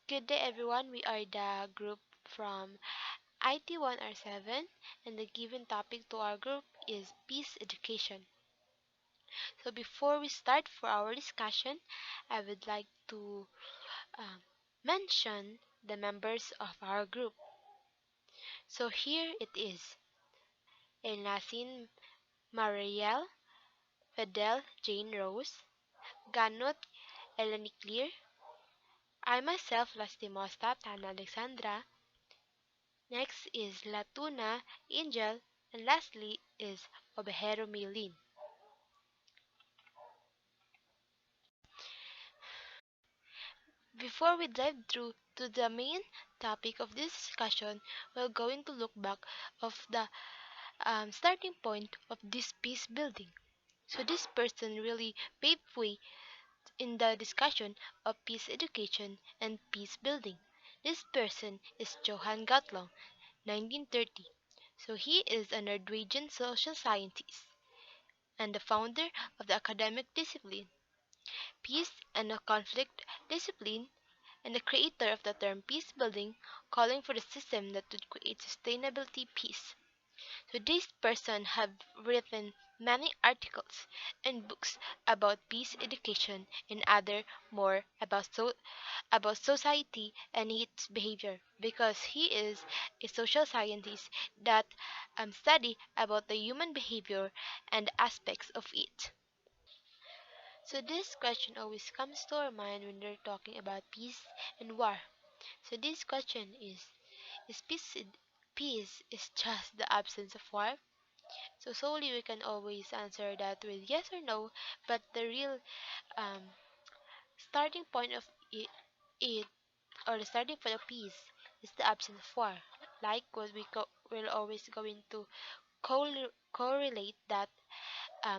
Good day, everyone. We are the group from IT1r7, and the given topic to our group is peace education. So, before we start for our discussion, I would like to um, mention the members of our group. So, here it is: Elnasin, Marealle, Fidel, Jhane Rose, Ganut, Ellinie Clair, I myself, Lastimosa, Tana, Alexandra. Next is Llatuna, Angel, and lastly is Obejero Maelyn. Before we dive through to the main topic of this discussion, we're going to look back of the starting point of this peace building. So this person really paved way in the discussion of peace education and peace building. This person is Johann Gottlob, 1930. So he is a Norwegian social scientist and the founder of the academic discipline, peace and a conflict discipline, and the creator of the term peace building, calling for the system that would create sustainability peace. So this person have written many articles and books about peace education and other more about society and its behavior because he is a social scientist that study about the human behavior and aspects of it. So this question always comes to our mind when we're talking about peace and war. So this question is peace is just the absence of war? So solely we can always answer that with yes or no, but the real um, starting point of it or the starting point of peace is the absence of war. Like what we're always going to correlate that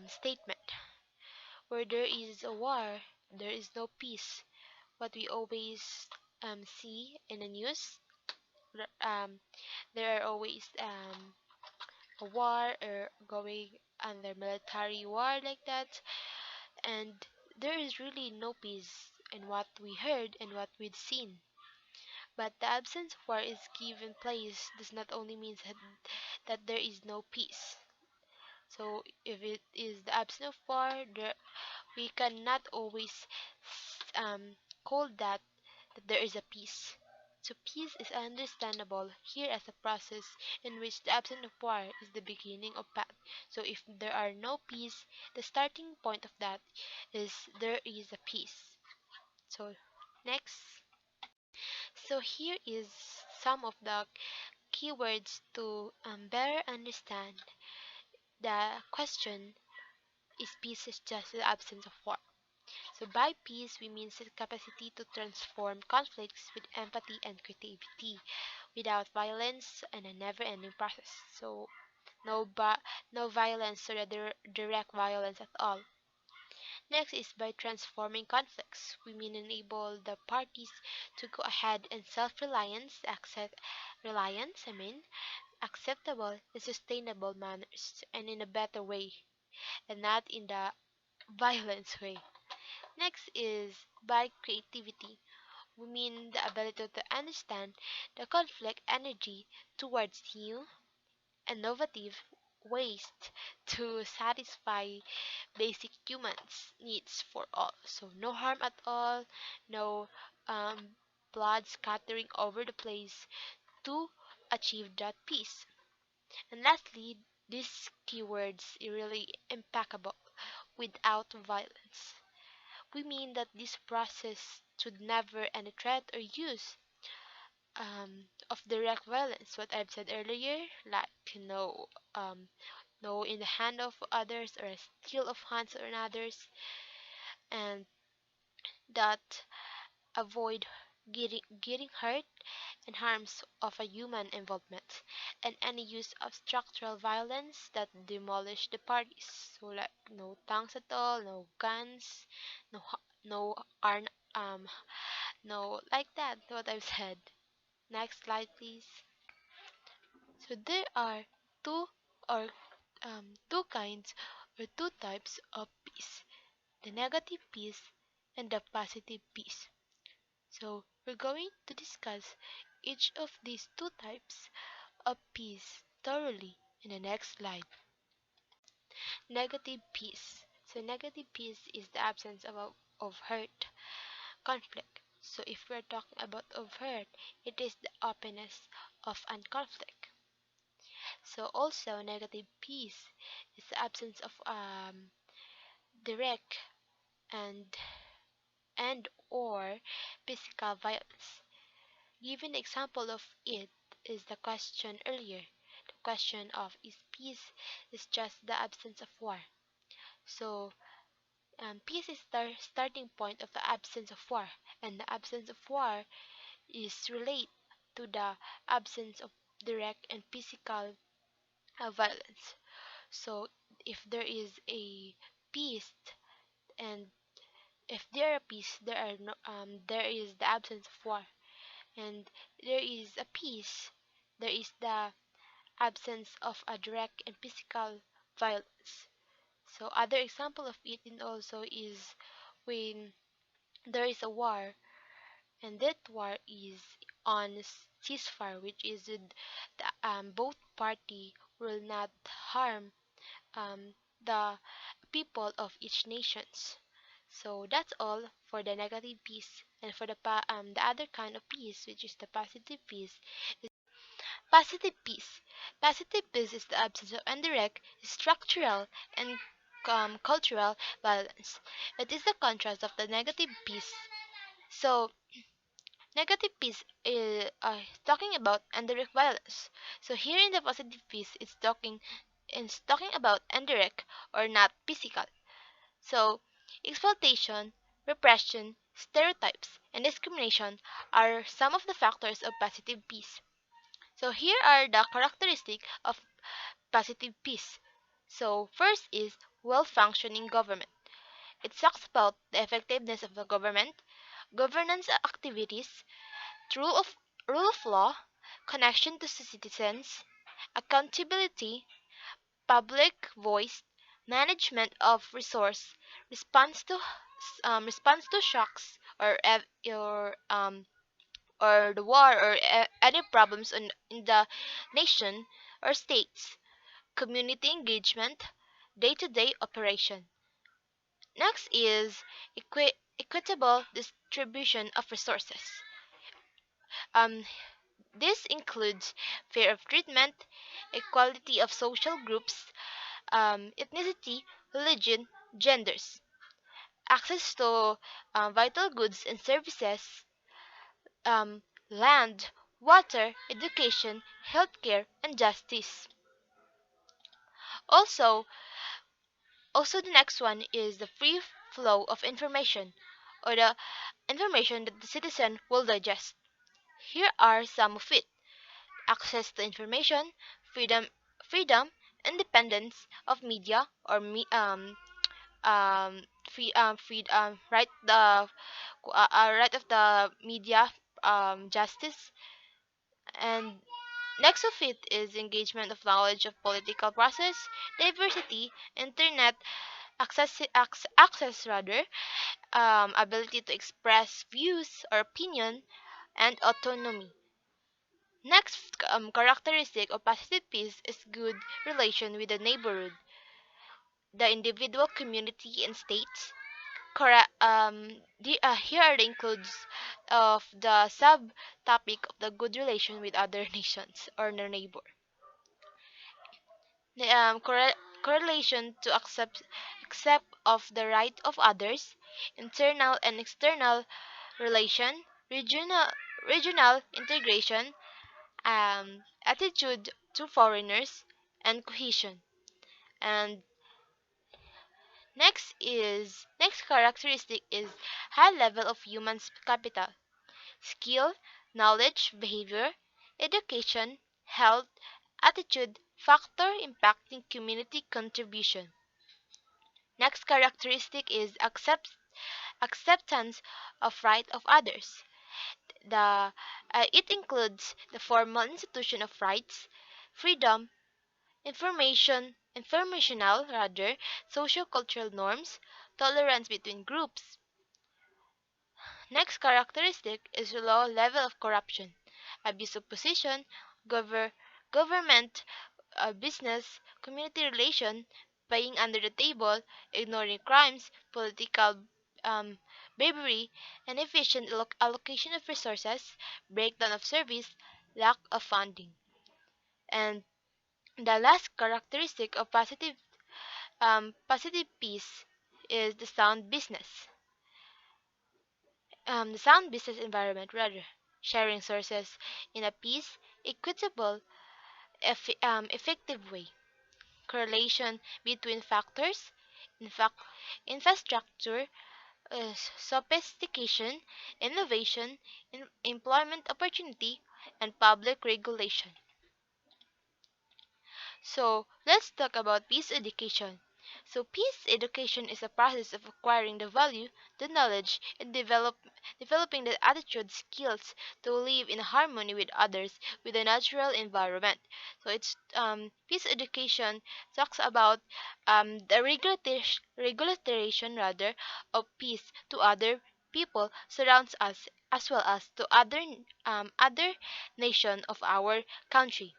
statement. Where there is a war, there is no peace. What we always see in the news, there are always a war or going under military war like that, and there is really no peace in what we heard and what we've seen. But the absence of war is given place does not only mean that there is no peace. So if it is the absence of war, we cannot always um, call that there is a peace. So peace is understandable here as a process in which the absence of war is the beginning of path. So if there are no peace, the starting point of that is there is a peace. So next. So here is some of the keywords to better understand the question, is peace is just the absence of war? So by peace, we mean the capacity to transform conflicts with empathy and creativity without violence and a never-ending process. So no violence or direct violence at all. Next is by transforming conflicts. We mean enable the parties to go ahead and self-reliance, acceptable and sustainable manners and in a better way and not in the violence way. Next is by creativity. We mean the ability to understand the conflict energy towards new, innovative ways to satisfy basic humans needs for all. So no harm at all, no blood scattering over the place to achieve that peace. And lastly, these keywords are really impeccable without violence. We mean that this process should never any threat or use of direct violence. What I've said earlier, like no in the hand of others or a steal of hands on others, and that avoid getting hurt and harms of a human involvement, and any use of structural violence that demolish the parties. So like no tanks at all, no guns, no arm no like that. What I've said. Next slide, please. So there are two or two kinds or two types of peace: the negative peace and the positive peace. So we're going to discuss each of these two types of peace thoroughly in the next slide. Negative peace. So negative peace is the absence of hurt, conflict. So if we're talking about of hurt, it is the openness of unconflict. So also negative peace is the absence of direct and or physical violence. Given the example of it is the question earlier. The question of is peace is just the absence of war. So peace is the starting point of the absence of war, and the absence of war is relate to the absence of direct and physical violence. So if there is a peace, and if there are peace, there is the absence of war, and there is a peace, there is the absence of a direct and physical violence. So other example of it and also is when there is a war, and that war is on ceasefire, which is both party will not harm um, the people of each nations. So that's all for the negative peace, and for the other kind of peace, which is the positive peace. Positive peace. Positive peace is the absence of indirect, structural, and cultural violence. It is the contrast of the negative peace. So negative peace is talking about indirect violence. So here in the positive peace, it's talking about indirect or not physical. So exploitation, repression, stereotypes, and discrimination are some of the factors of positive peace. So here are the characteristics of positive peace. So first is well-functioning government. It talks about the effectiveness of the government, governance activities, rule of rule of law, connection to citizens, accountability, public voice, management of resource, response to shocks or the war or any problems in the nation or states, community engagement, day-to-day operation. Next is equitable distribution of resources. Um, this includes fair of treatment, equality of social groups, ethnicity, religion, genders, access to vital goods and services, um, land, water, education, healthcare, and justice. Also, also the next one is the free flow of information, or the information that the citizen will digest. Here are some of it: access to information, freedom, independence of media or right of the media, justice, and next of it is engagement of knowledge of political process, diversity, internet access rather, ability to express views or opinion, and autonomy. Next characteristic of positive peace is good relation with the neighborhood, the individual, community, and states. Here are the includes of the subtopic of the good relation with other nations or their neighbor. The correlation to accept of the right of others, internal and external relation, regional integration, attitude to foreigners, and cohesion. And next characteristic is high level of human capital, skill, knowledge, behavior, education, health, attitude, factor impacting community contribution. Next characteristic is acceptance of right of others. It includes the formal institution of rights, freedom, informational rather, social cultural norms, tolerance between groups. Next characteristic is a low level of corruption, abuse of position, gover- government, business, community relation, paying under the table, ignoring crimes, political um, bravery, inefficient allocation of resources, breakdown of service, lack of funding. And the last characteristic of positive peace is the sound business environment rather, sharing sources in a peace, equitable, effective way. Correlation between factors, in fact, infrastructure, sophistication, innovation, employment opportunity, and public regulation. So let's talk about peace education. So peace education is a process of acquiring the value, the knowledge, and developing the attitude skills to live in harmony with others, with the natural environment. So it's peace education talks about the regulation rather of peace to other people surrounds us as well as to other nation of our country.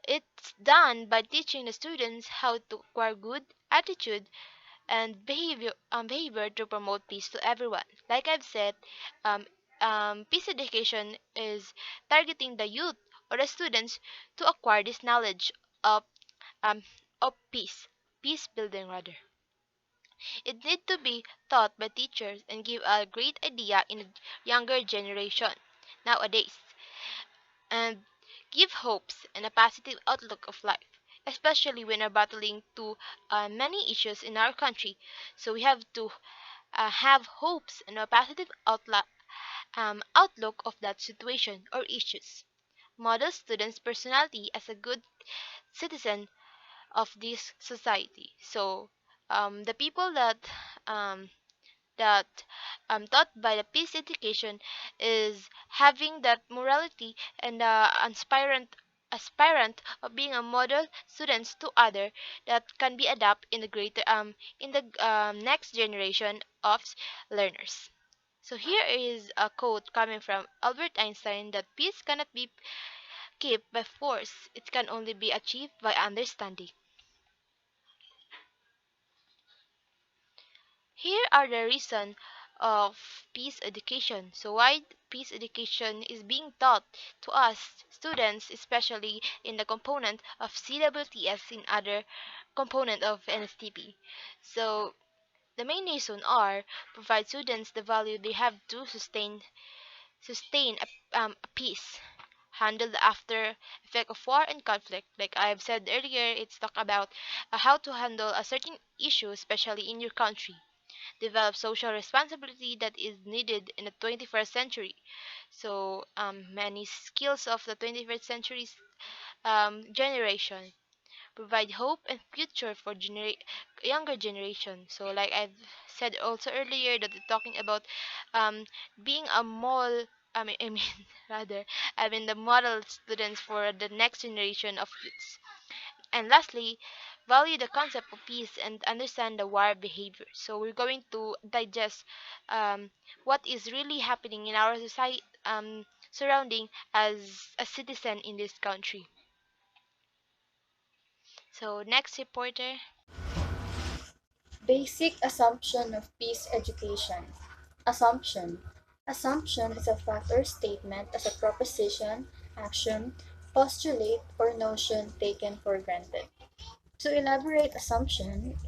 It's done by teaching the students how to acquire good attitude and behavior to promote peace to everyone. Like I've said, um, peace education is targeting the youth or the students to acquire this knowledge of um, peace building rather. It need to be taught by teachers and give a great idea in the younger generation nowadays, and give hopes and a positive outlook of life, especially when we're battling to many issues in our country. So we have to have hopes and a positive outlook of that situation or issues. Model students' personality as a good citizen of this society. So the people um, that taught by the peace education is having that morality and aspirant of being a model students to other that can be adapted in the greater in the next generation of learners. So here is a quote coming from Albert Einstein that peace cannot be kept by force, it can only be achieved by understanding. Here are the reason of peace education. So why peace education is being taught to us students, especially in the component of CWTS in other component of NSTP. So the main reason are provide students the value they have to sustain a peace, handle the after effect of war and conflict. Like I've said earlier, it's talk about how to handle a certain issue, especially in your country, develop social responsibility that is needed in the 21st century. So many skills of the 21st century's generation provide hope and future for younger generation. So like I've said also earlier that we're talking about um, being a mall. I mean, rather, I mean the model students for the next generation of youths. And lastly, value the concept of peace and understand the war behavior. So we're going to digest what is really happening in our society surrounding as a citizen in this country. So next reporter. Basic assumption of peace education. Assumption. Assumption is a fact or statement as a proposition, action, postulate, or notion taken for granted. To elaborate assumption,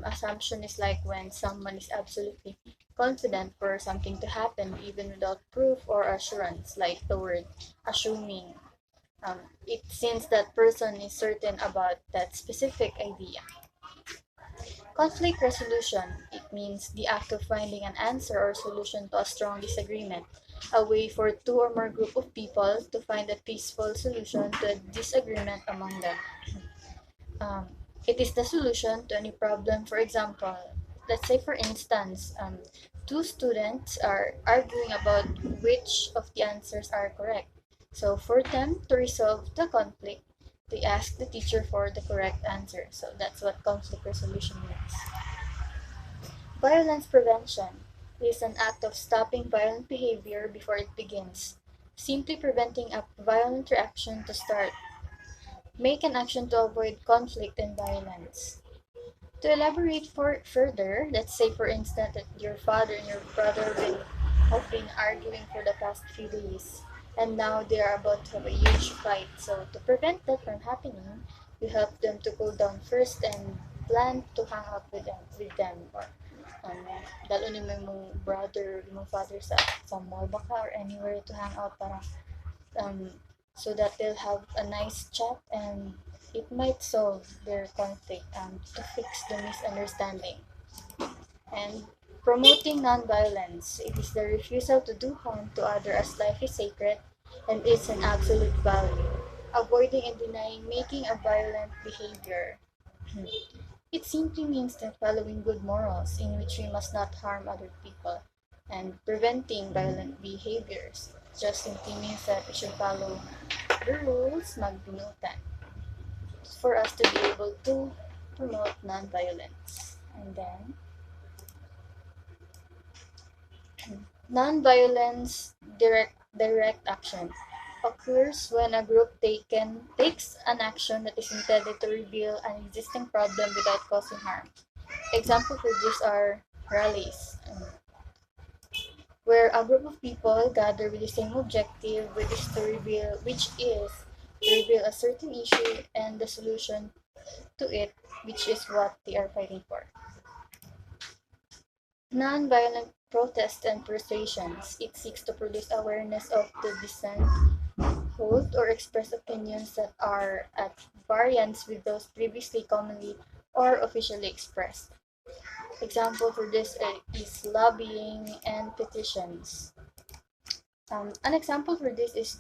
assumption is like when someone is absolutely confident for something to happen even without proof or assurance, like the word assuming. It since that person is certain about that specific idea. Conflict resolution. It means the act of finding an answer or solution to a strong disagreement, a way for two or more group of people to find a peaceful solution to a disagreement among them. Um, it is the solution to any problem. For example, let's say for instance, two students are arguing about which of the answers are correct. So for them to resolve the conflict, they ask the teacher for the correct answer. So that's what conflict resolution means. Violence prevention. is an act of stopping violent behavior before it begins, simply preventing a violent reaction to start. Make an action to avoid conflict and violence. To elaborate further, let's say for instance that your father and your brother have been arguing for the past few days, and now they are about to have a huge fight. So to prevent that from happening, you help them to cool down first and plan to hang out with them or dalo ni mo yung brother, yung father sa mall baka or anywhere to hang out para um, so that they'll have a nice chat and it might solve their conflict to fix the misunderstanding. And promoting nonviolence. It is the refusal to do harm to others as life is sacred and it's an absolute value. Avoiding and denying making a violent behavior. It simply means that following good morals in which we must not harm other people and preventing violent behaviors just simply means that we should follow the rules magbinutan for us to be able to promote nonviolence. And then nonviolence direct action occurs when a group takes an action that is intended to reveal an existing problem without causing harm. Example for this are rallies, where a group of people gather with the same objective, which is to reveal a certain issue and the solution to it, which is what they are fighting for. Nonviolent protest and persuasions. It seeks to produce awareness of the dissent, hold, or express opinions that are at variance with those previously commonly or officially expressed. Example for this is lobbying and petitions. An example for this is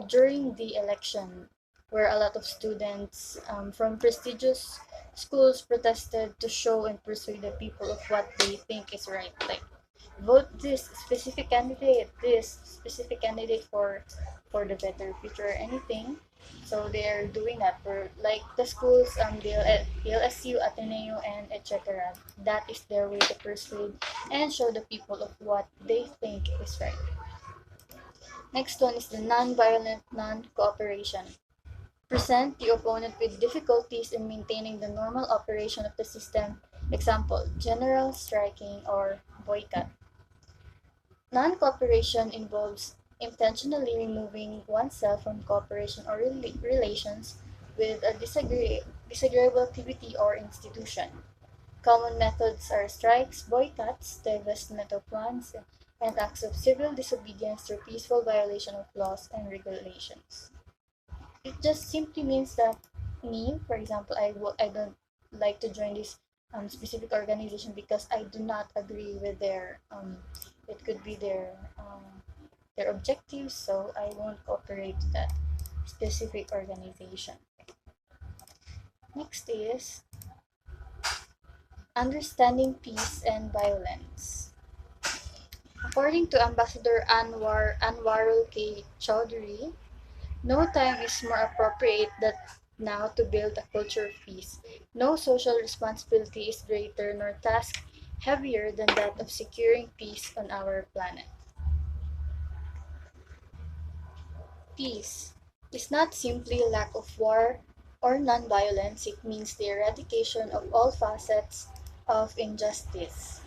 during the election, where a lot of students from prestigious schools protested to show and persuade the people of what they think is right. Like, vote this specific candidate for the better future or anything. So they're doing that for like the schools, LSU, Ateneo, and etc. That is their way to persuade and show the people of what they think is right. Next one is the non-violent non-cooperation. Present the opponent with difficulties in maintaining the normal operation of the system. Example, general striking or boycott. Non-cooperation involves intentionally removing oneself from cooperation or relations with a disagreeable activity or institution. Common methods are strikes, boycotts, divestment of lands, and acts of civil disobedience through peaceful violation of laws and regulations. It just simply means that me, for example, I don't like to join this specific organization because I do not agree with it could be their objectives, so I won't cooperate to that specific organization. Next is understanding peace and violence. According to Ambassador Anwarul K. Chowdhury, no time is more appropriate than now to build a culture of peace. No social responsibility is greater nor task heavier than that of securing peace on our planet. Peace is not simply lack of war or nonviolence, it means the eradication of all facets of injustice.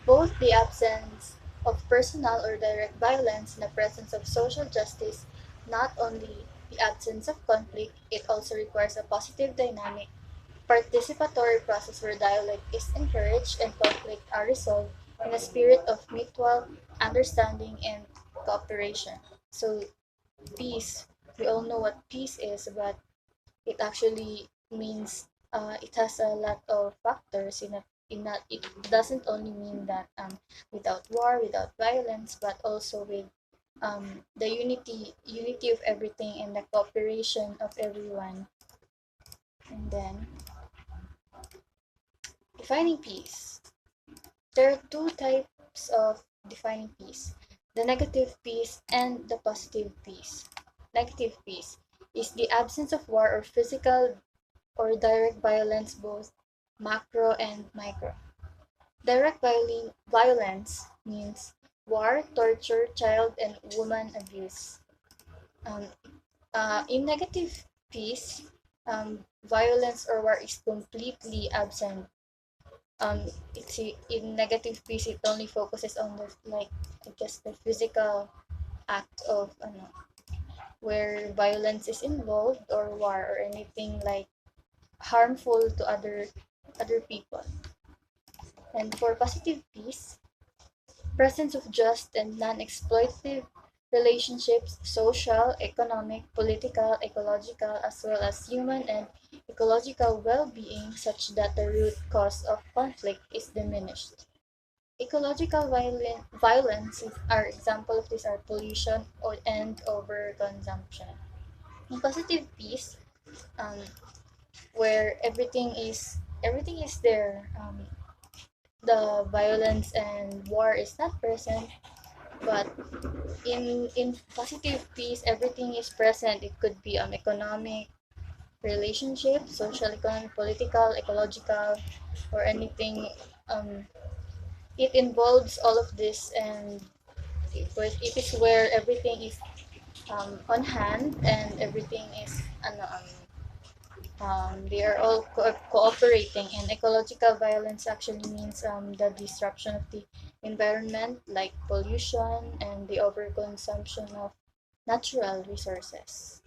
Both the absence of personal or direct violence and the presence of social justice, not only the absence of conflict, it also requires a positive dynamic, participatory process where dialogue is encouraged and conflict are resolved in a spirit of mutual understanding and cooperation. So peace, we all know what peace is, but it actually means it has a lot of factors in that it doesn't only mean that without war, without violence, but also with the unity of everything and the cooperation of everyone. And then defining peace. There are two types of defining peace: the negative peace and the positive peace. Negative peace is the absence of war or physical or direct violence, both macro and micro. Direct violence means war, torture, child and woman abuse. Um, in negative peace, violence or war is completely absent. It's in negative peace, it only focuses on the like I guess the physical act of where violence is involved or war or anything like harmful to other people. And for positive peace, presence of just and non-exploitative relationships, social, economic, political, ecological, as well as human and ecological well-being such that the root cause of conflict is diminished. Ecological violence are example of this are pollution and overconsumption. In positive peace, um, where everything is there, the violence and war is not present, but in positive peace everything is present. It could be economic, relationship, social, economic, political, ecological, or anything. um, it involves all of this, and it is where everything is on hand and everything is they are all cooperating. And ecological violence actually means the disruption of the environment, like pollution and the overconsumption of natural resources.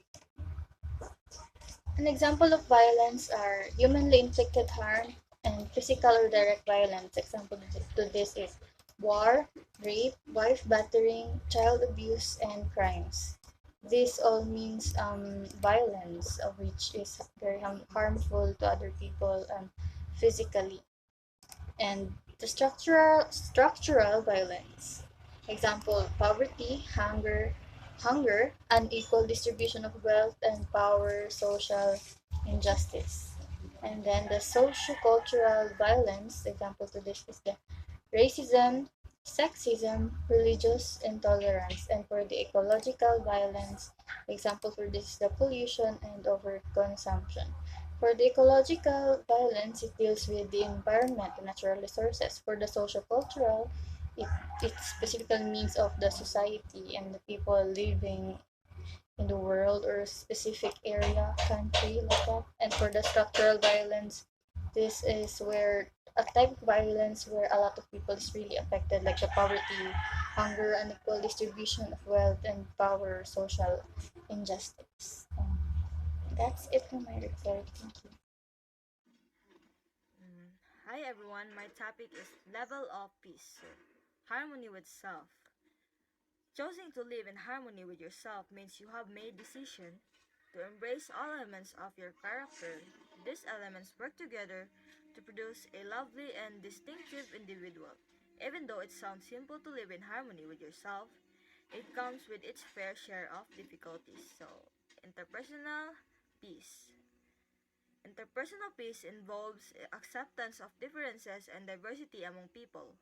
An example of violence are humanly inflicted harm and physical or direct violence. Example to this is war, rape, wife battering, child abuse, and crimes. This all means violence, which is very harmful to other people physically. And the structural violence. Example: poverty, hunger, unequal distribution of wealth and power, social injustice. And then the socio-cultural violence. Example to this is the racism, sexism, religious intolerance. And for the ecological violence, example for this is the pollution and overconsumption. For the ecological violence, it deals with the environment and natural resources. For the social cultural, it, it specifically means of the society and the people living in the world or specific area, country, like that. And for the structural violence, this is where a type of violence where a lot of people is really affected, like the poverty, hunger, unequal distribution of wealth and power, social injustice. That's it for my report. Thank you. Mm. Hi everyone, my topic is level of peace, so harmony with self. Choosing to live in harmony with yourself means you have made decision to embrace all elements of your character. These elements work together to produce a lovely and distinctive individual. Even though it sounds simple to live in harmony with yourself, it comes with its fair share of difficulties. So, interpersonal peace. Interpersonal peace involves acceptance of differences and diversity among people,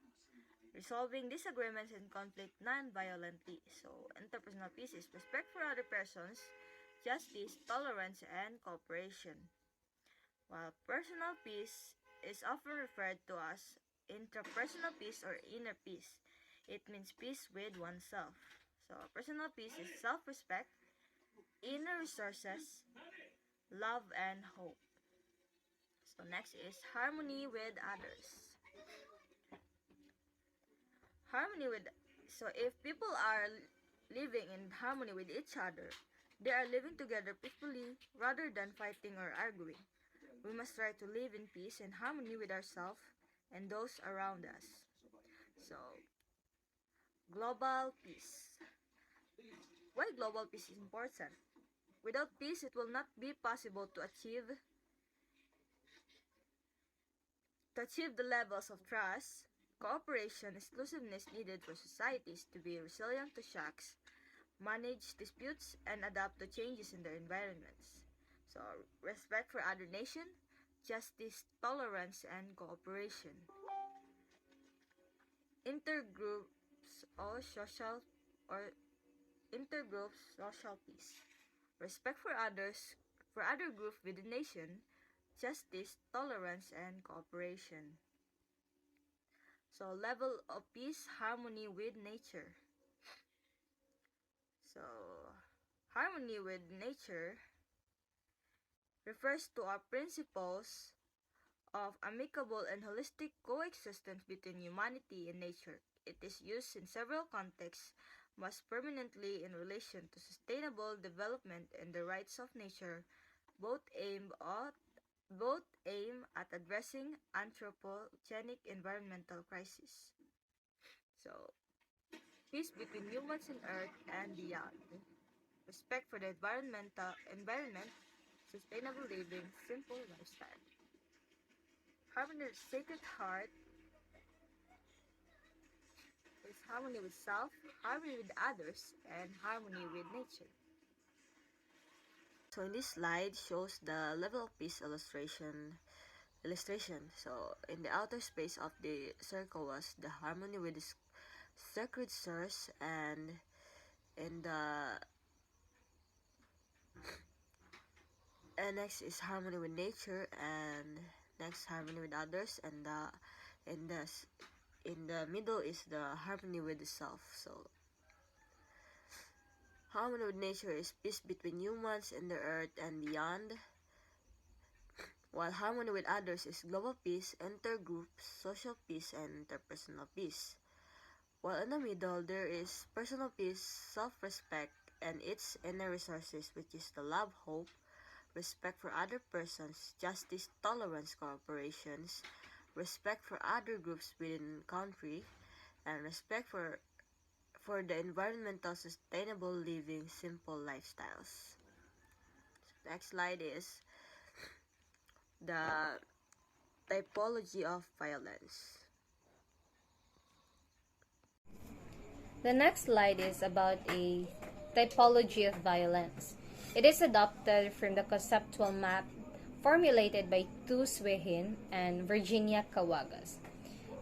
resolving disagreements and conflict non-violently. So, interpersonal peace is respect for other persons, justice, tolerance, and cooperation. While personal peace is often referred to as intrapersonal peace or inner peace, it means peace with oneself. So, personal peace is self-respect, inner resources, love, and hope. So next is harmony with others. Harmony with so if people are living in harmony with each other, they are living together peacefully rather than fighting or arguing. We must try to live in peace and harmony with ourselves and those around us. So, global peace. Why global peace is important? Without peace, it will not be possible to achieve the levels of trust, cooperation, inclusiveness needed for societies to be resilient to shocks, manage disputes, and adapt to changes in their environments. So, respect for other nations, justice, tolerance, and cooperation. Intergroups or social or intergroup social peace. Respect for others, for other groups within nation, justice, tolerance, and cooperation. So, level of peace, harmony with nature. So, harmony with nature refers to our principles of amicable and holistic coexistence between humanity and nature. It is used in several contexts, most permanently in relation to sustainable development and the rights of nature, both aim at addressing anthropogenic environmental crisis. So, peace between humans and earth and beyond. Respect for the environment, sustainable living, simple lifestyle. Harmony with Sacred Heart is harmony with self, harmony with others, and harmony with nature. So in this slide shows the level of peace illustration. So in the outer space of the circle was the harmony with the sacred source, and in the next is harmony with nature, and next harmony with others, and in the in the middle is the harmony with the self. So harmony with nature is peace between humans and the earth and beyond, while harmony with others is global peace, intergroup, social peace, and interpersonal peace. While in the middle, there is personal peace, self-respect, and its inner resources, which is the love, hope, respect for other persons, justice, tolerance, cooperations, respect for other groups within country, and respect for the environmental sustainable living, simple lifestyles. So next slide is the typology of violence. The next slide is about a typology of violence. It is adopted from the conceptual map formulated by Tu Suehin and Virginia Cawagas.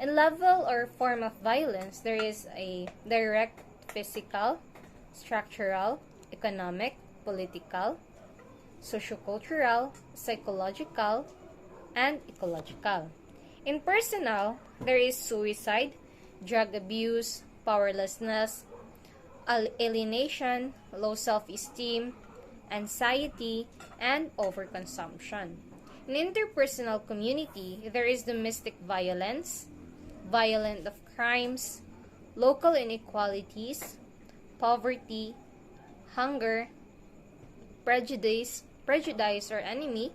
In level or form of violence, there is a direct physical, structural, economic, political, sociocultural, psychological, and ecological. In personal, there is suicide, drug abuse, powerlessness, alienation, low self-esteem, anxiety, and overconsumption. In interpersonal community, there is domestic violence, violent of crimes, local inequalities, poverty, hunger, prejudice or enemy,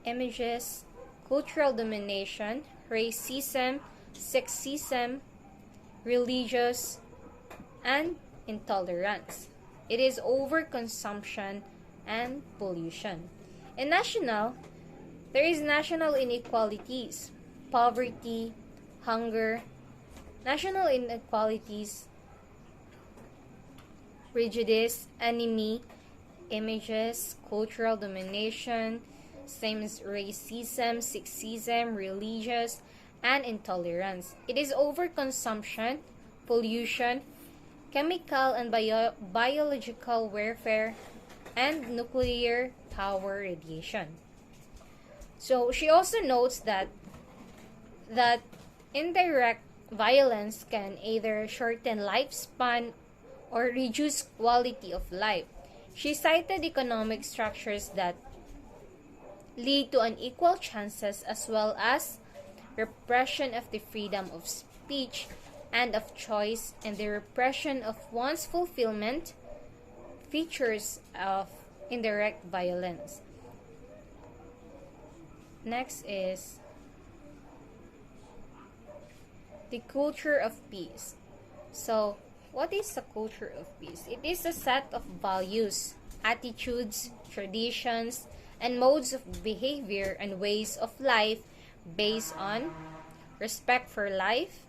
images, cultural domination, racism, sexism, religious, and intolerance. It is overconsumption and pollution. In national, there is national inequalities, poverty, hunger, national inequalities, prejudice, enemy, images, cultural domination, same as racism, sexism, religious, and intolerance. It is overconsumption, pollution, chemical and biological warfare, and nuclear power radiation. So she also notes that indirect violence can either shorten lifespan or reduce quality of life. She cited economic structures that lead to unequal chances as well as repression of the freedom of speech and of choice and the repression of one's fulfillment, features of indirect violence. Next is the culture of peace. So, what is a culture of peace? It is a set of values, attitudes, traditions, and modes of behavior and ways of life based on respect for life,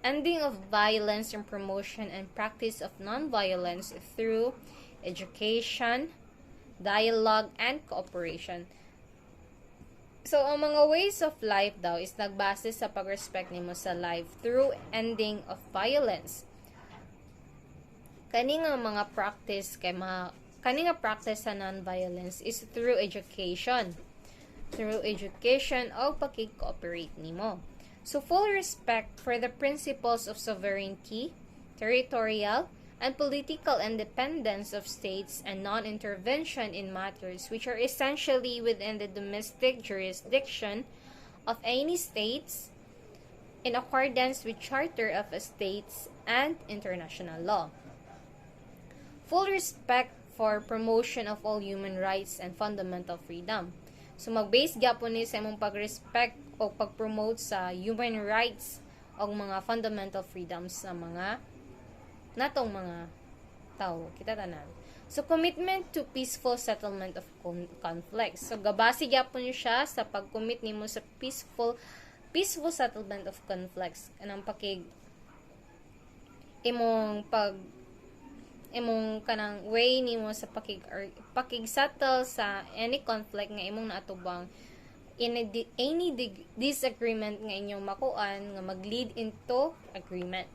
ending of violence, and promotion and practice of nonviolence through education, dialogue, and cooperation. So, ang mga ways of life daw is nagbase sa pag-respect nimo sa life through ending of violence. Kani nga mga practice sa non-violence is through education. Through education o paki-cooperate nimo. So full respect for the principles of sovereignty, territorial, and political independence of states and non-intervention in matters which are essentially within the domestic jurisdiction of any states in accordance with Charter of States and international law. Full respect for promotion of all human rights and fundamental freedom. So mag-base gyapon ni sa imong pag-respect o pag-promote sa human rights o mga fundamental freedoms sa mga natong mga tao, kita tanan. So commitment to peaceful settlement of conflicts. So gabasi gyapon siya sa pag-commit nimo sa peaceful settlement of conflicts. Kanang imong kanang way nimo sa pakig-settle sa any conflict nga imong naatubang any disagreement nga inyong makuan nga mag-lead into agreement.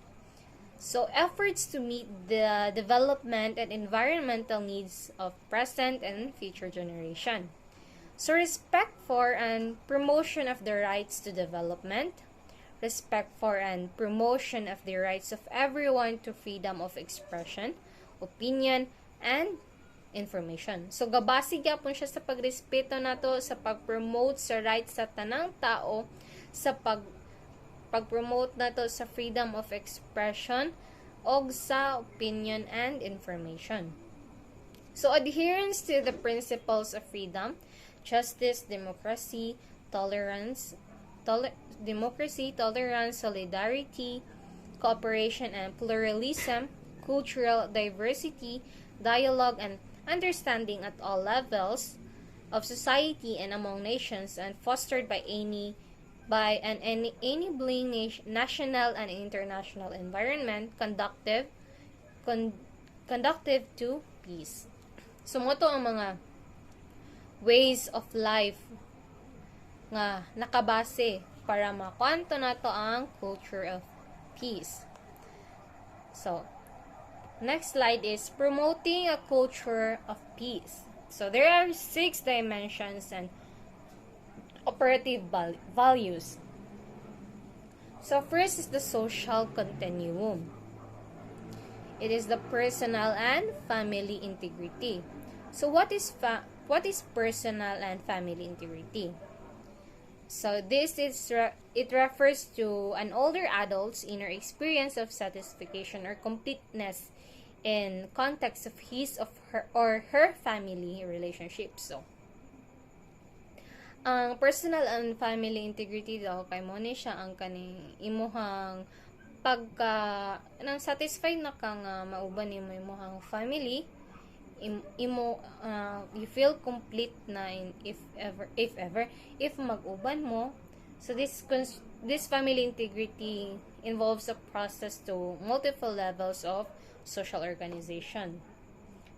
So efforts to meet the development and environmental needs of present and future generation. So respect for and promotion of the rights to development, respect for and promotion of the rights of everyone to freedom of expression, opinion, and information. So, gabasi gyapon siya sa pagrespeto nato sa pag-promote sa rights sa tanang tao, sa pag-promote nato sa freedom of expression, o sa opinion and information. So, adherence to the principles of freedom, justice, democracy, tolerance, solidarity, cooperation, and pluralism, cultural diversity, dialogue, and understanding at all levels of society and among nations, and fostered by any enabling national and international environment conductive to peace. So moto ang mga ways of life nga nakabase para makwanto nato ang culture of peace. So next slide is promoting a culture of peace. So there are 6 dimensions and operative values. So first is the social continuum. It is the personal and family integrity. So what is personal and family integrity? So this is it refers to an older adult's inner experience of satisfaction or completeness in context of his or her family relationship. So, ang personal and family integrity daw kay mo ni siya ang kaning imuhang nang satisfied na ka nga mauban nimo imuhang family, you feel complete na if mag-uban mo. So this family integrity involves a process to multiple levels of social organization.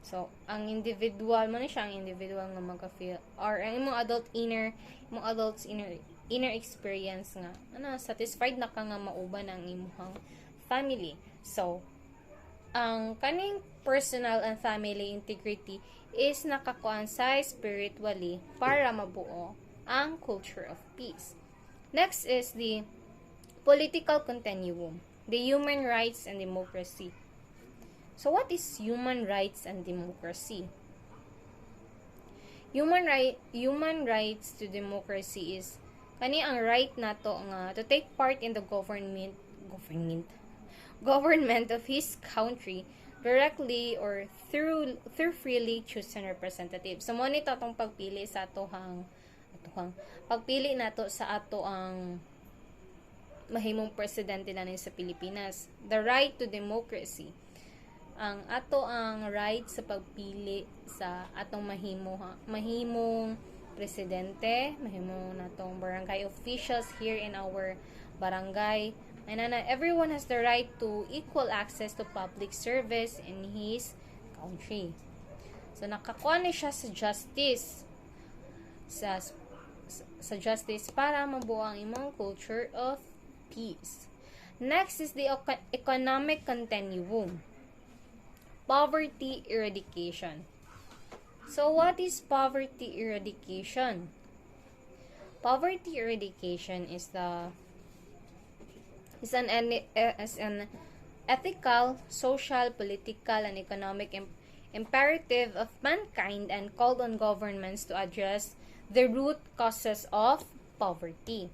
So, ang individual mo na siya, ang individual nga magka-feel or ang imong adult's inner experience nga satisfied na ka nga mauban ang imong family. So, ang kaning personal and family integrity is nakakuan sa spiritually para mabuo ang culture of peace. Next is the political continuum, the human rights and democracy. So, what is human rights and democracy? Human rights to democracy is kani ang right nato nga to take part in the government of his country directly or through freely chosen representatives. So mo ni tatong pagpili sa atohang pagpili nato sa ato ang mahimong presidente nanin sa Pilipinas. The right to democracy. Ang right sa pagpili sa atong mahimong presidente, mahimong natong barangay officials here in our barangay. And everyone has the right to equal access to public service in his country. So nakakuha ni siya sa justice sa justice para mabuo ang imong culture of peace. Next is the economic continuum. Poverty eradication. So, what is poverty eradication? Poverty eradication is the is an ethical, social, political, and economic imperative of mankind and called on governments to address the root causes of poverty,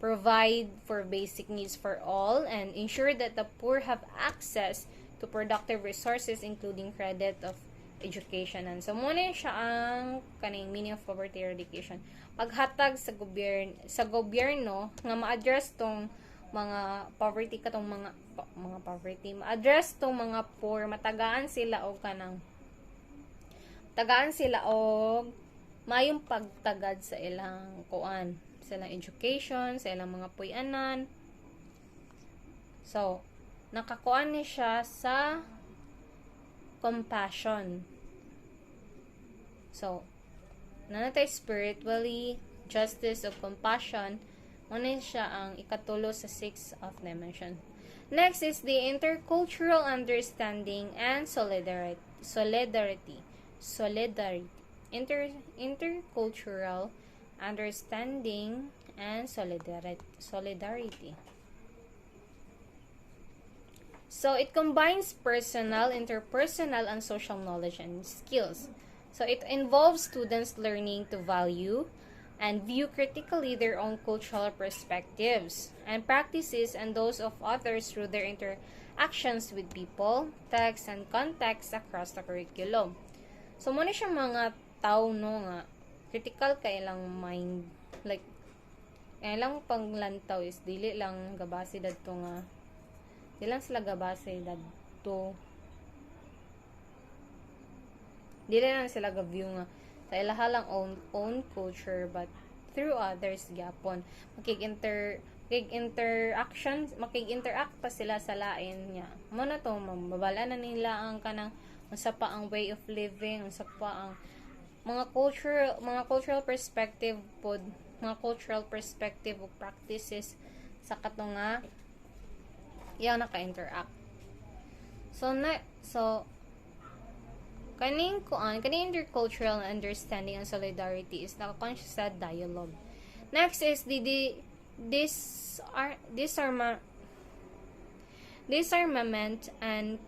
provide for basic needs for all, and ensure that the poor have access to productive resources including credit of education. And so muna siya ang kaning meaning of poverty eradication, paghatag sa gobyerno nga ma-address tong mga poverty katong mga poverty, ma-address tong mga poor, matagaan sila og mayong pagtagad sa ilang kuan, sa ilang education, sa ilang mga puy-anan. So nakakuan ni siya sa compassion. So nanatay spiritually, justice of compassion, muna siya ang ikatulo sa 6 of dimension. Next is the intercultural understanding and solidarity. Intercultural understanding and solidarity. So it combines personal, interpersonal, and social knowledge and skills. So it involves students learning to value and view critically their own cultural perspectives and practices and those of others through their interactions with people, texts, and contexts across the curriculum. So muna siya mga tao no nga critical kay ilang mind, like ilang panglantaw is dili lang gabase dadto nga di lang sila gabase dadto, dili lang sila gaview nga sa ilahalang own culture, but through others gyapon makig-interact pa sila sa lain niya. Mo na to mababala na nila ang kanang unsa pa ang way of living, unsa pa ang mga cultural perspective o practices sa katong nga yang naka-interact. So kaning intercultural understanding and solidarity is naka-conscious sa dialogue. Next is disarmament and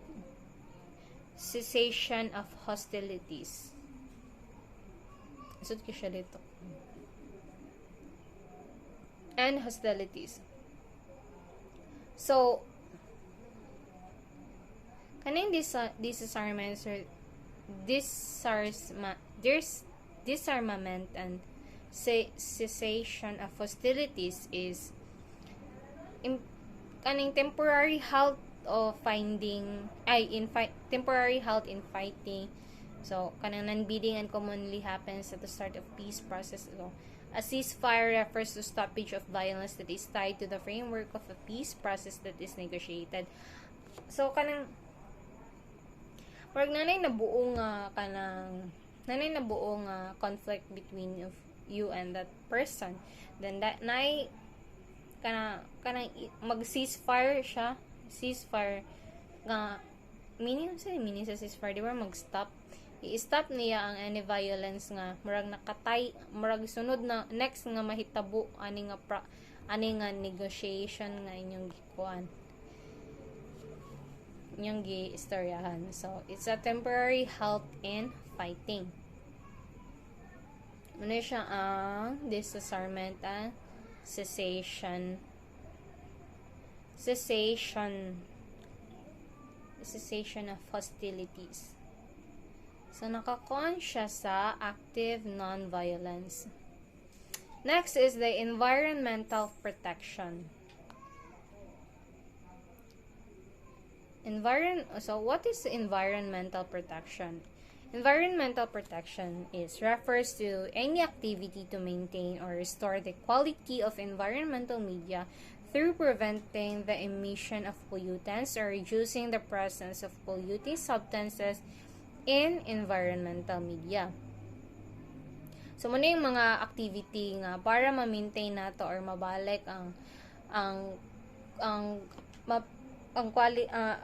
cessation of hostilities. Isod ko siya dito. And hostilities. So kaning disarmament and cessation of hostilities is kaning temporary halt in fighting. So kanang non-bidding and commonly happens at the start of peace process. So a ceasefire refers to stoppage of violence that is tied to the framework of a peace process that is negotiated. So kanang Parang nanay nabuo nga conflict between of you and that person. Then that kanang mag-ceasefire siya. Ceasefire nga meaning sa ceasefire, di ba mag-stop. I-stop niya ang any violence nga murag sunod na next nga mahitabo ani nga negotiation nga inyong gikuan. Yung gi-istoryahan. So, it's a temporary halt in fighting. Ano siya ang disarmament and cessation of hostilities. So, nakakuan siya sa active non-violence. Next is the environmental protection. So what is environmental protection? Environmental protection refers to any activity to maintain or restore the quality of environmental media through preventing the emission of pollutants or reducing the presence of polluting substances in environmental media. So muna yung mga activity nga para ma-maintain nato or mabalik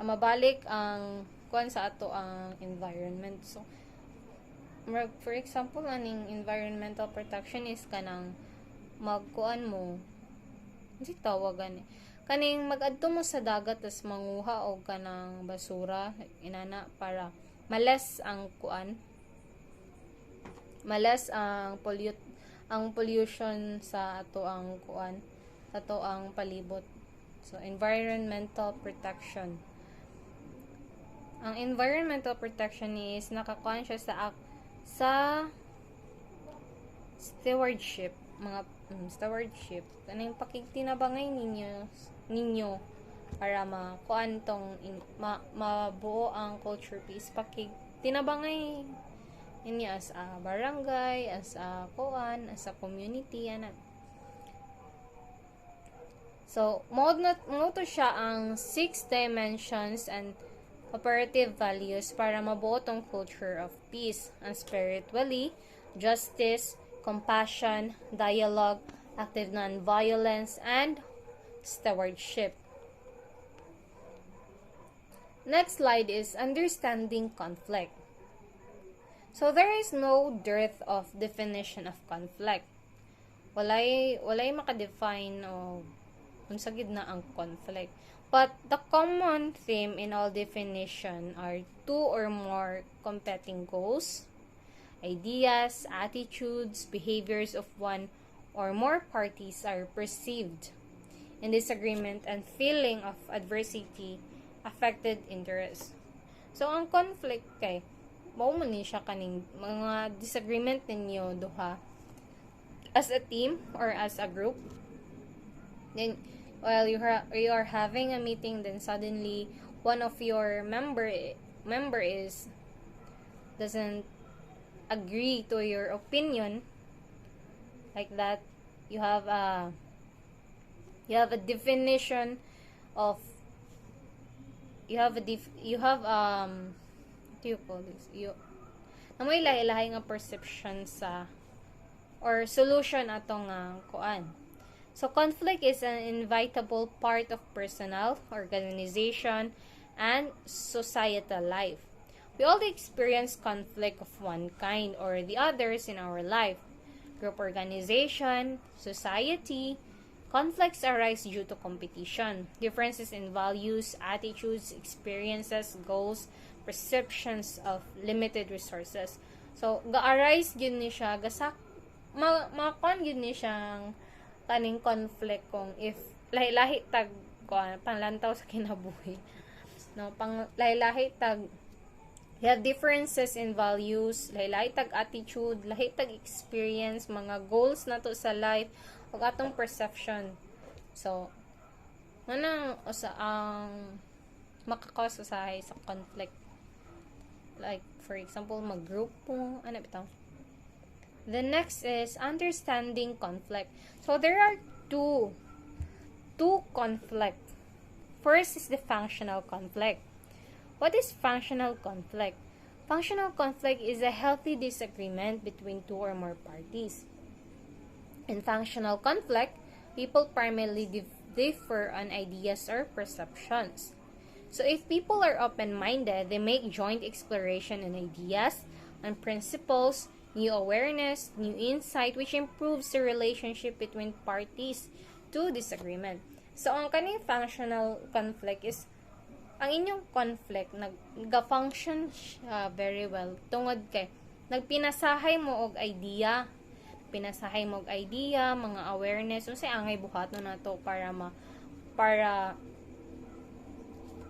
mabalik ang kuan sa ato ang environment. So for example aning environmental protection is kanang magkuan mo, hindi tawagan kaning mag-adto mo sa dagat tas manguha og kanang basura inana para malas ang kuan, malas ang pollution sa ato ang kuan, sa ato ang palibot. So environmental protection. Ang environmental protection is nakakuan siya sa stewardship, mga stewardship. Kaning pakigtinabangay ninyo para makuan tong mabuo ang culture piece, pakigtinabangay ninyo as a barangay, as a kuan, as a community ana. So mo to siya ang 6 dimensions and operative values para mabuo tong culture of peace. And spiritually, justice, compassion, dialogue, active non-violence, and stewardship. Next slide is understanding conflict. So there is no dearth of definition of conflict. Walay makadefine o unsa gid na ang conflict. But the common theme in all definition are 2 or more competing goals, ideas, attitudes, behaviors of one or more parties are perceived in disagreement and feeling of adversity affected interest. So ang conflict kay mao man ni siya kaning mga disagreement ninyo duha as a team or as a group. Then while you are having a meeting, then suddenly one of your member is doesn't agree to your opinion, like that. You have a definition of what do you call this, namoy lahi-lahi nga perception sa or solution atong kuan. So conflict is an inevitable part of personal, organization, and societal life. We all experience conflict of one kind or the others in our life. Group organization, society, conflicts arise due to competition, differences in values, attitudes, experiences, goals, perceptions of limited resources. So, ga-arise yun ni siya, makon yun ni siyang kaning conflict kung if lahi-lahi tag panglantaw sa kinabuhi, no, pang lahi-lahi tag we have differences in values, lahi-lahi tag attitude, lahi tag experience, mga goals nato sa life ug atong perception. So manang usa ang makakause sa conflict, like for example maggrupo ano bitaw. The next is understanding conflict. So there are two conflict. First is the functional conflict. What is functional conflict? Functional conflict is a healthy disagreement between 2 or more parties. In functional conflict, people primarily differ on ideas or perceptions. So if people are open-minded, they make joint exploration on ideas, on principles, new awareness, new insight, which improves the relationship between parties to disagreement. So, ang kaning functional conflict is, ang inyong conflict, nag-function siya very well. Tungod kay, nagpinasahay mo og idea, mga awareness, unsay angay buhaton nato para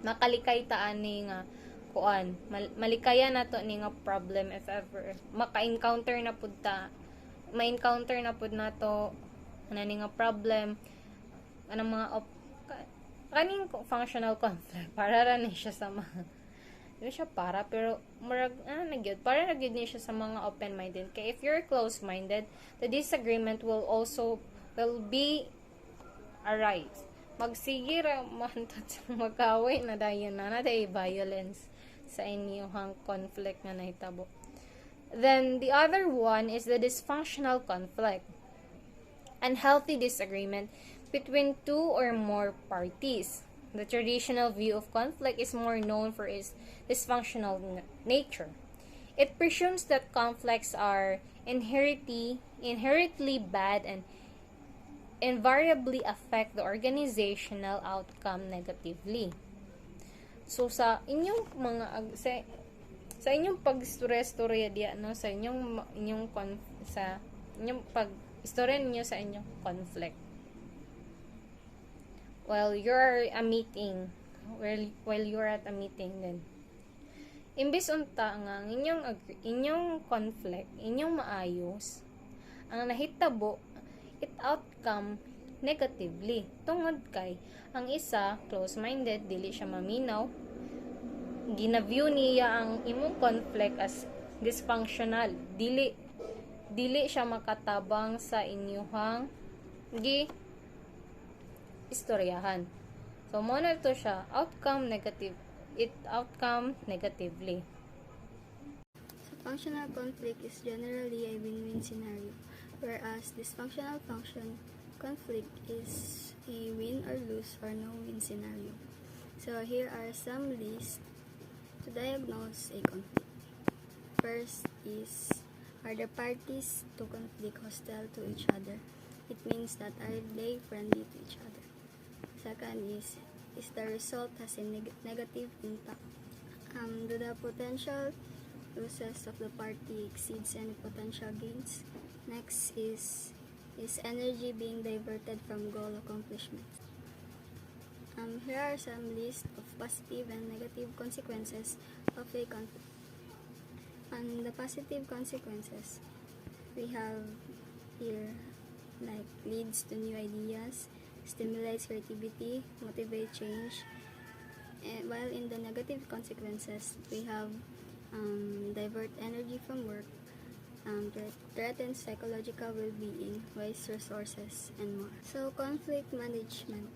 makalikay taan ni nga kuan, malikaya nato ni nga problem if ever maka-encounter na pud ta, ma-encounter na pud nato ana ni nga problem, anang mga kaning functional conflict para ra ni siya sa mga di siya para pero murag para nagyud ni siya sa mga open-minded. Kay if you're close-minded, the disagreement will be arise. Magsige ra mantot sa magkaway na dayon na day violence sa inyong conflict na nahitabo. Then the other one is the dysfunctional conflict, unhealthy disagreement between 2 or more parties. The traditional view of conflict is more known for its dysfunctional nature. It presumes that conflicts are inherently bad and invariably affect the organizational outcome negatively. So sa inyong mga sa inyong pag-istorya diya no sa inyong sa inyong pag-istorya ninyo sa inyong conflict while you're a meeting while you're at a meeting then imbis unta nga inyong conflict inyong maayos ang nahitabo it outcome negatively tungod kay ang isa close-minded dili siya maminaw ginaview niya ang imong conflict as dysfunctional dili siya makatabang sa inyong istoryahan. So mo na to siya outcome negatively. So functional conflict is generally a win-win scenario, whereas dysfunctional function conflict is a win or lose or no-win scenario. So here are some lists to diagnose a conflict. First is, are the parties to conflict hostile to each other? It means that are they friendly to each other? Second is the result has a negative impact? Do the potential losses of the party exceeds any potential gains? Next is energy being diverted from goal accomplishment? Here are some lists of positive and negative consequences of a conflict. On the positive consequences, we have here like leads to new ideas, stimulates creativity, motivate change. And while in the negative consequences, we have divert energy from work, threatens psychological well-being, waste resources, and more. So conflict management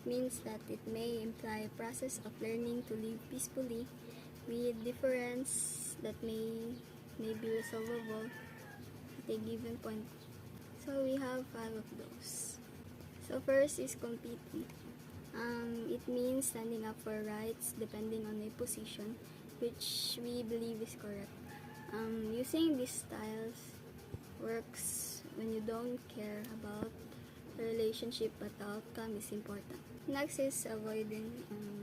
means that it may imply a process of learning to live peacefully with difference that may be resolvable at a given point. So we have 5 of those. So first is competing. It means standing up for rights depending on a position, which we believe is correct. Using these styles works when you don't care about the relationship but the outcome is important. Next is avoiding.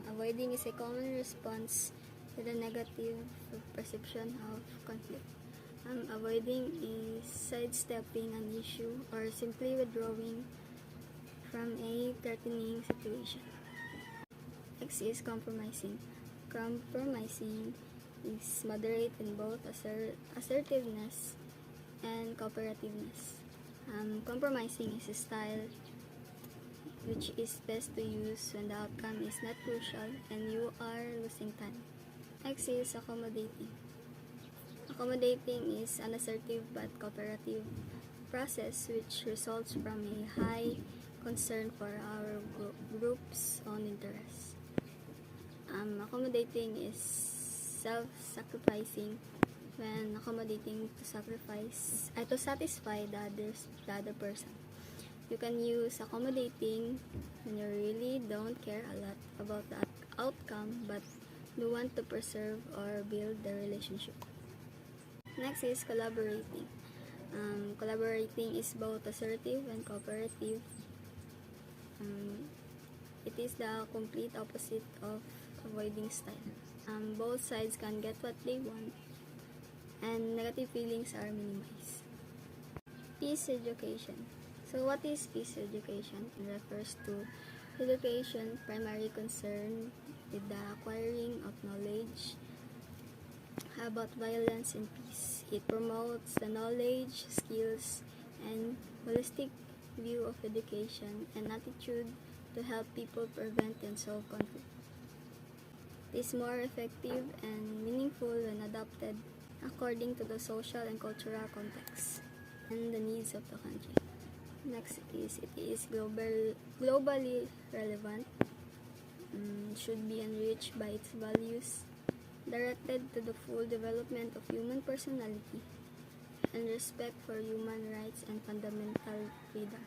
Avoiding is a common response to the negative perception of conflict. Avoiding is sidestepping an issue or simply withdrawing from a threatening situation. Next is compromising. Compromising is moderate in both assertiveness and cooperativeness. Compromising is a style which is best to use when the outcome is not crucial and you are losing time. Next is accommodating. Accommodating is an assertive but cooperative process which results from a high concern for our group's own interests. Accommodating is self-sacrificing when accommodating to satisfy the other person. You can use accommodating when you really don't care a lot about the outcome but you want to preserve or build the relationship. Next is collaborating. Collaborating is both assertive and cooperative. It is the complete opposite of avoiding style. Both sides can get what they want and negative feelings are minimized. Peace education. So what is peace education? It refers to education primarily concerned with the acquiring of knowledge about violence and peace. It promotes the knowledge, skills, and holistic view of education and attitude to help people prevent and solve conflict. It is more effective and meaningful when adopted according to the social and cultural context and the needs of the country. Next is it is globally relevant, should be enriched by its values, directed to the full development of human personality and respect for human rights and fundamental freedom.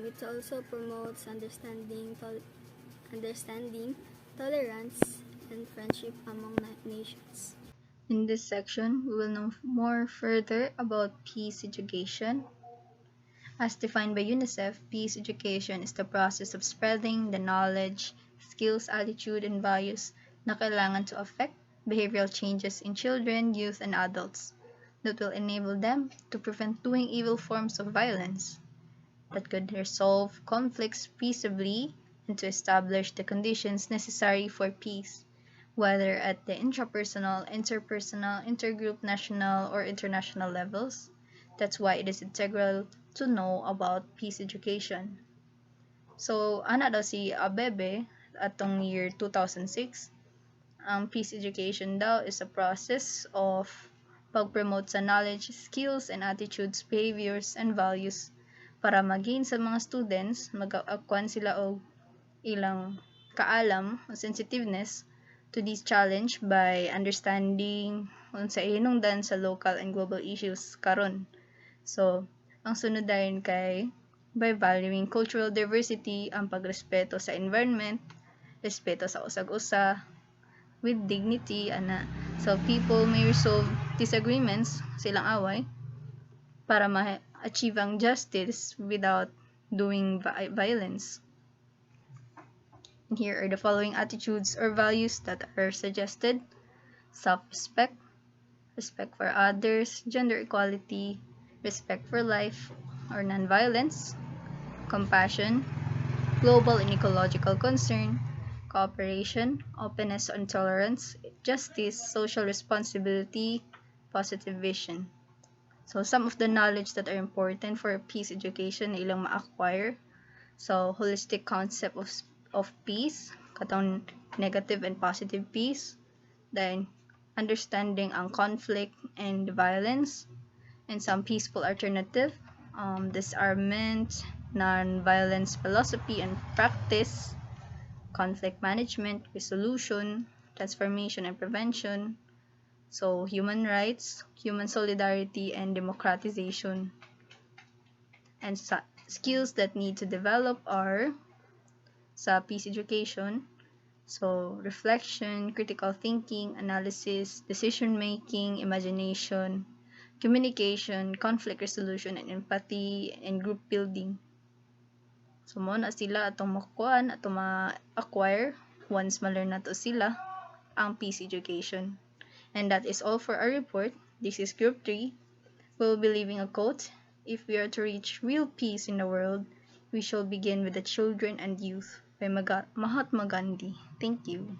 It also promotes understanding, tolerance, and friendship among nations. In this section, we will know more further about peace education, As defined by UNICEF, peace education is the process of spreading the knowledge, skills, attitude, and values na kailangan to affect behavioral changes in children, youth, and adults that will enable them to prevent doing evil forms of violence, that could resolve conflicts peaceably, and to establish the conditions necessary for peace, whether at the intrapersonal, interpersonal, intergroup, national, or international levels. That's why it is integral to know about peace education. So, ana daw si Abebe atong year 2006, ang peace education daw is a process of pag-promote sa knowledge, skills, and attitudes, behaviors, and values para magain sa mga students, mag-akuan sila og ilang kaalam o sensitiveness to this challenge by understanding unsa hinungdan sa local and global issues karon. So, ang sunod dayon kay by valuing cultural diversity, ang pagrespeto sa environment, respeto sa usag-usa, with dignity, ana. So, people may resolve disagreements, silang away, para ma-achieve ang justice without doing violence. And here are the following attitudes or values that are suggested: self-respect, respect for others, gender equality, respect for life or nonviolence, compassion, global and ecological concern, cooperation, openness and tolerance, justice, social responsibility, positive vision. So some of the knowledge that are important for peace education na ilang ma-acquire. So holistic concept of peace, katong negative and positive peace. Then understanding ang conflict and violence, and some peaceful alternative, disarmament, non-violence philosophy and practice, conflict management, resolution, transformation and prevention, so human rights, human solidarity, and democratization. And skills that need to develop are sa peace education, so reflection, critical thinking, analysis, decision making, imagination, communication, conflict resolution, and empathy, and group building. So mo na sila atong makuan, atong ma-acquire once ma-learn na to sila ang peace education. And that is all for our report. This is Group 3. We will be leaving a quote. If we are to reach real peace in the world, we shall begin with the children and youth by Mahatma Gandhi. Thank you.